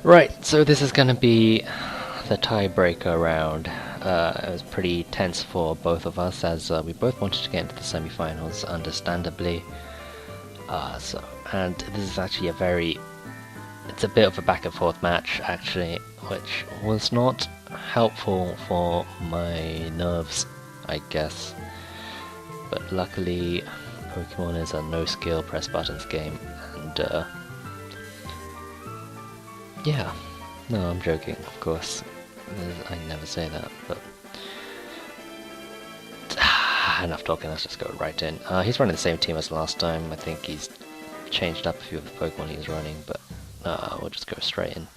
Right, so this is gonna be the tiebreaker round. It was pretty tense for both of us as we both wanted to get into the semi-finals, understandably. And this is actually it's a bit of a back and forth match actually, which was not helpful for my nerves, I guess. But luckily, Pokemon is a no-skill press buttons game, and yeah, no, I'm joking, of course. I never say that, but enough talking, let's just go right in. He's running the same team as last time. I think he's changed up a few of the Pokemon he's running, but we'll just go straight in.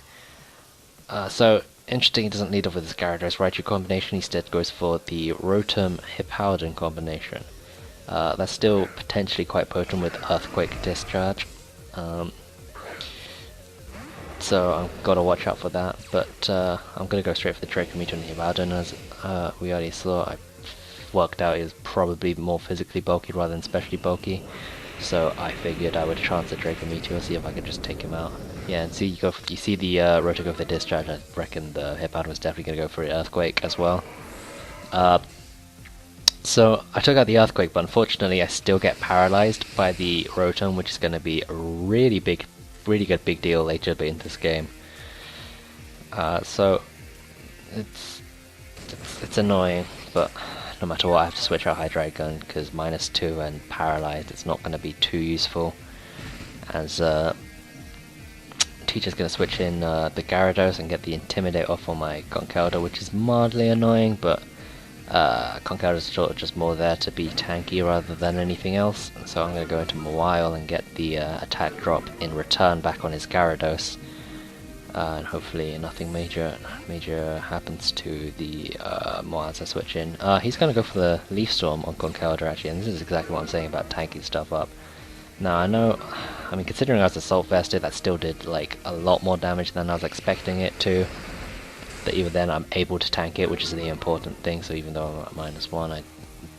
So, interesting, he doesn't lead off with his Gyarados Raichu combination, instead goes for the Rotom Hippowdon combination. That's still potentially quite potent with Earthquake Discharge. So I've got to watch out for that, but I'm going to go straight for the Draco Meteor and Hippowdon. As we already saw, I worked out he was probably more physically bulky rather than specially bulky, so I figured I would chance the Draco Meteor, see if I could just take him out. Yeah, and see, you see the Roto go for the Discharge. I reckon the Hippowdon was definitely going to go for the Earthquake as well. So I took out the Earthquake, but unfortunately I still get paralyzed by the Rotom, which is going to be a really good big deal later in this game. So it's annoying, but no matter what I have to switch out Hydreigon because -2 and paralyzed, it's not going to be too useful. As TJ's going to switch in the Gyarados and get the Intimidate off on my Conkeldurr, which is mildly annoying, but Conkeldurr is sort of just more there to be tanky rather than anything else, so I'm going to go into Mawile and get the attack drop in return back on his Gyarados, and hopefully nothing major happens to the Mawile as I switch in. He's going to go for the Leaf Storm on Conkeldurr actually, and this is exactly what I'm saying about tanking stuff up. Now I know, I mean, considering I was Assault Vested, that still did like a lot more damage than I was expecting it to. But even then I'm able to tank it, which is the important thing, so even though I'm at -1,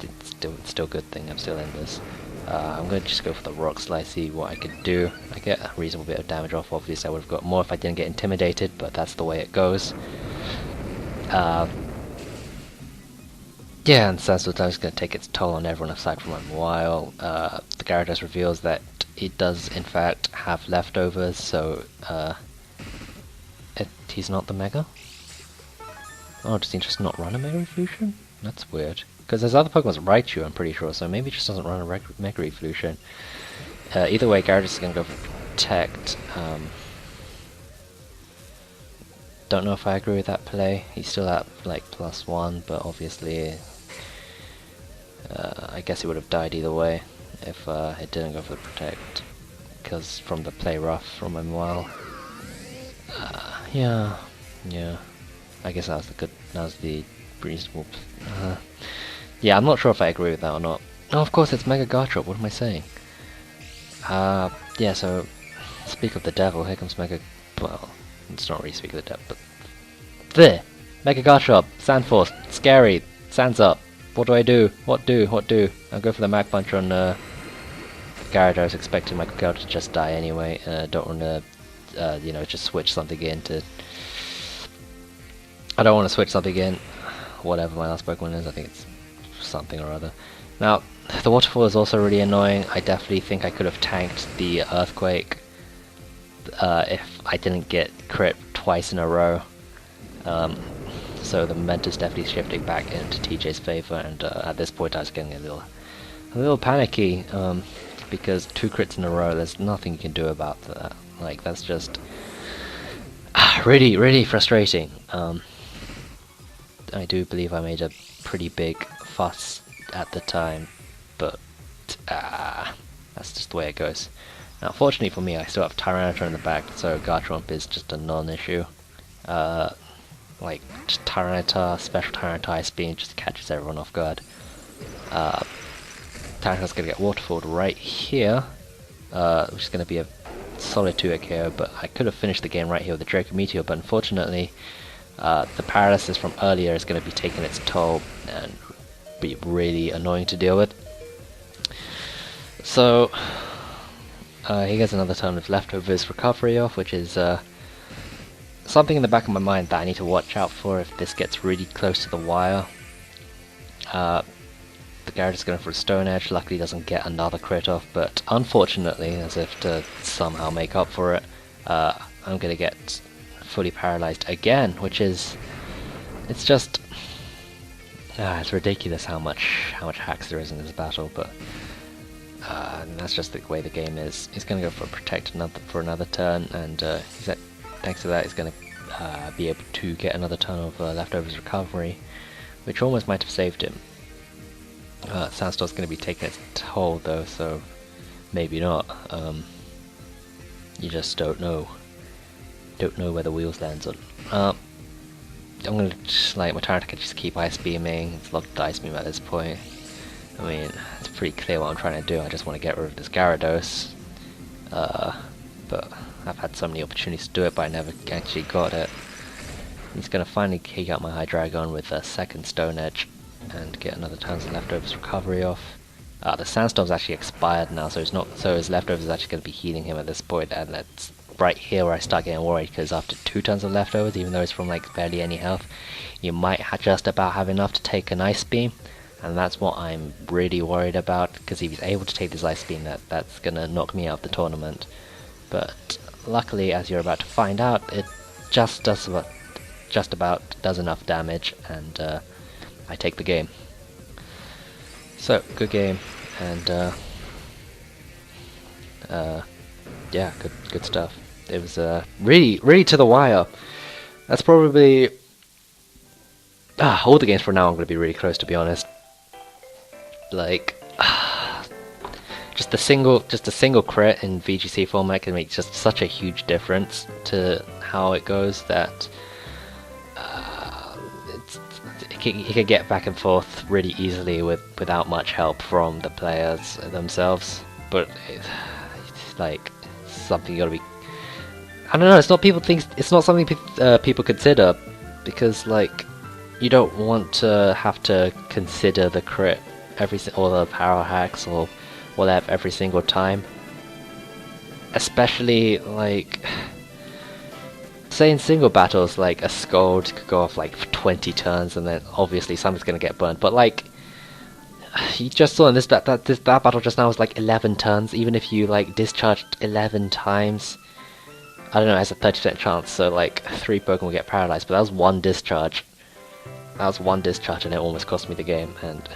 it's still a good thing I'm still in this. I'm going to just go for the Rock Slide, see what I could do. I get a reasonable bit of damage off. Obviously I would have got more if I didn't get intimidated, but that's the way it goes. Yeah, and Sandstorm Time is going to take its toll on everyone aside from my Mawile. The Gyarados reveals that it does in fact have leftovers, so he's not the Mega? Oh, does he just not run a Mega Evolution? That's weird. Because there's other Pokemon's Raichu, I'm pretty sure, so maybe it just doesn't run a Mega Evolution. Either way, Gyarados is going to go for Protect. Don't know if I agree with that play. He's still at like +1, but obviously I guess he would have died either way if it didn't go for the Protect. Because from the play rough from my Mawile. Yeah. I guess that was the reasonable. Yeah, I'm not sure if I agree with that or not. Oh, of course, it's Mega Garchomp. What am I saying? Yeah. So, speak of the devil. Here comes Mega. Well, it's not really speak of the devil, but there, Mega Garchomp, Sand Force, scary, Sands up. What do? What do? I'll go for the Mag Punch on Gyarados, expecting my Conkeldurr to just die anyway. Don't want to, just switch something in to. I don't want to switch something in, whatever my last Pokemon is, I think it's something or other. Now, the Waterfall is also really annoying. I definitely think I could have tanked the Earthquake if I didn't get crit twice in a row. So the momentum's definitely shifting back into TJ's favor, and at this point I was getting a little panicky, because 2 crits in a row, there's nothing you can do about that. Like, that's just really frustrating. I do believe I made a pretty big fuss at the time, but that's just the way it goes. Now, fortunately for me, I still have Tyranitar in the back, so Garchomp is just a non-issue. Like, just Tyranitar, special Tyranitar Ice Beam just catches everyone off guard. Tyranitar's going to get Waterfalled right here, which is going to be a solid 2-hit KO, but I could have finished the game right here with the Draco Meteor, but unfortunately the paralysis from earlier is going to be taking its toll and be really annoying to deal with. So he gets another turn of leftovers recovery off, which is something in the back of my mind that I need to watch out for if this gets really close to the wire. The Gyarados going for a Stone Edge, luckily doesn't get another crit off, but unfortunately, as if to somehow make up for it, I'm going to get fully paralyzed again, which is, it's just, it's ridiculous how much hacks there is in this battle, but that's just the way the game is. He's going to go for a Protect for another turn, and thanks to that he's going to be able to get another turn of Leftovers Recovery, which almost might have saved him. Sandstorm's going to be taking its toll though, so maybe not. You just don't know. Don't know where the wheels lands on. I'm going to, my Tyrant can just keep Ice Beaming. It's locked Ice Beam at this point. I mean, it's pretty clear what I'm trying to do. I just want to get rid of this Gyarados. But I've had so many opportunities to do it, but I never actually got it. He's going to finally kick out my Hydreigon with a second Stone Edge and get another tons of Leftovers Recovery off. The Sandstorm's actually expired now, so his Leftovers is actually going to be healing him at this point, and that's right here where I start getting worried, because after 2 tons of Leftovers, even though it's from like barely any health, you might just about have enough to take an Ice Beam, and that's what I'm really worried about, because if he's able to take this Ice Beam, that's going to knock me out of the tournament. But luckily, as you're about to find out, it just about does enough damage, and I take the game. So, good game, and yeah, good stuff. It was really to the wire. That's probably all the games from now. I'm going to be really close, to be honest. Like, just a single crit in VGC format can make just such a huge difference to how it goes that he can get back and forth really easily without much help from the players themselves. But it's like something you gotta be. I don't know. It's not something people consider, because like you don't want to have to consider the crit or the para-hax or whatever every single time. Especially like, say in single battles, like a Scald could go off like for 20 turns, and then obviously something's gonna get burnt. But like, you just saw in that battle just now was like 11 turns. Even if you like discharged 11 times, I don't know, it has a 30% chance. So like 3 Pokemon will get paralyzed, but that was one discharge. And it almost cost me the game. And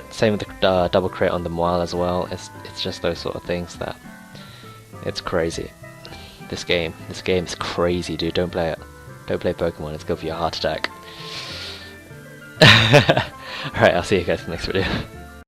same with the double crit on the Moal as well. It's just those sort of things that it's crazy. This game is crazy, dude. Don't play it. Don't play Pokemon. It's good for your heart attack. Alright, I'll see you guys in the next video.